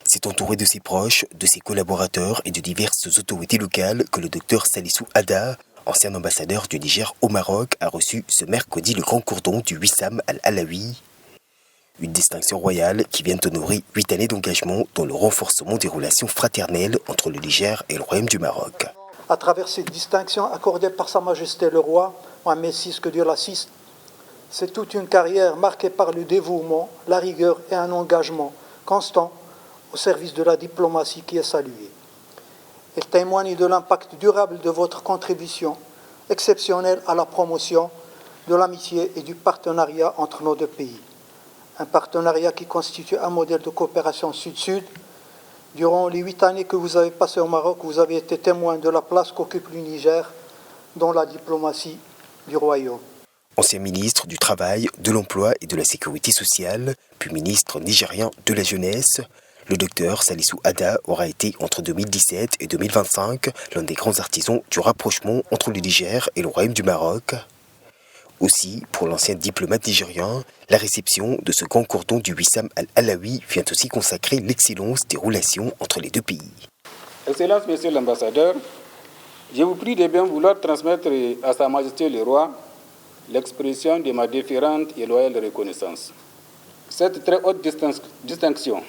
C'est entouré de ses proches, de ses collaborateurs et de diverses autorités locales que le docteur Salissou Hadda, ancien ambassadeur du Niger au Maroc, a reçu ce mercredi le grand cordon du Wissam Al-Alaoui. Une distinction royale qui vient honorer 8 années d'engagement dans le renforcement des relations fraternelles entre le Niger et le Royaume du Maroc. À travers cette distinction accordée par Sa Majesté le Roi, Mohamed VI, que Dieu l'assiste, c'est toute une carrière marquée par le dévouement, la rigueur et un engagement constant au service de la diplomatie qui est saluée. Elle témoigne de l'impact durable de votre contribution exceptionnelle à la promotion de l'amitié et du partenariat entre nos deux pays. Un partenariat qui constitue un modèle de coopération sud-sud. Durant les 8 années que vous avez passées au Maroc, vous avez été témoin de la place qu'occupe le Niger dans la diplomatie du Royaume. Ancien ministre du Travail, de l'Emploi et de la Sécurité sociale, puis ministre nigérien de la Jeunesse, le docteur Salissou Hadda aura été entre 2017 et 2025 l'un des grands artisans du rapprochement entre le Niger et le Royaume du Maroc. Aussi, pour l'ancien diplomate nigérien, la réception de ce grand cordon du Wissam Al-Alaoui vient aussi consacrer l'excellence des relations entre les deux pays. Excellence, Monsieur l'ambassadeur, je vous prie de bien vouloir transmettre à Sa Majesté le Roi l'expression de ma déférente et loyale reconnaissance. Cette très haute distinction,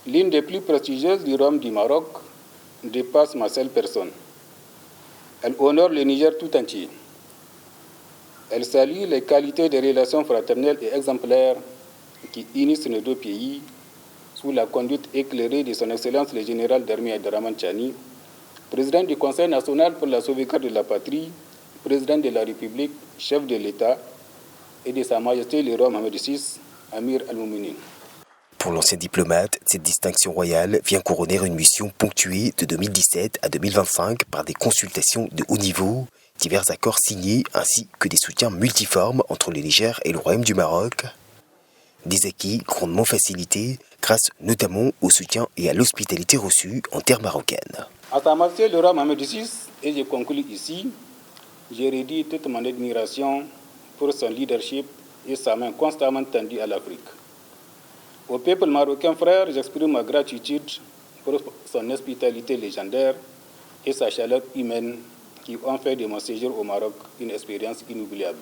l'une des plus prestigieuses du Royaume du Maroc, dépasse ma seule personne. Elle honore le Niger tout entier. Elle salue les qualités des relations fraternelles et exemplaires qui unissent nos deux pays sous la conduite éclairée de son Excellence le général d'armée Abderrahmane Tchani, président du Conseil national pour la sauvegarde de la patrie, président de la République, chef de l'État, et de Sa Majesté le roi Mohamed VI, Amir al-Mouminin. Pour l'ancien diplomate, cette distinction royale vient couronner une mission ponctuée de 2017 à 2025 par des consultations de haut niveau, divers accords signés ainsi que des soutiens multiformes entre le Niger et le Royaume du Maroc. Des acquis grandement facilités grâce notamment au soutien et à l'hospitalité reçue en terre marocaine. À Sa Majesté le roi Mohamed VI, et je conclue ici, je redis toute mon admiration pour son leadership et sa main constamment tendue à l'Afrique. Au peuple marocain frère, j'exprime ma gratitude pour son hospitalité légendaire et sa chaleur humaine qui ont fait de mon séjour au Maroc une expérience inoubliable.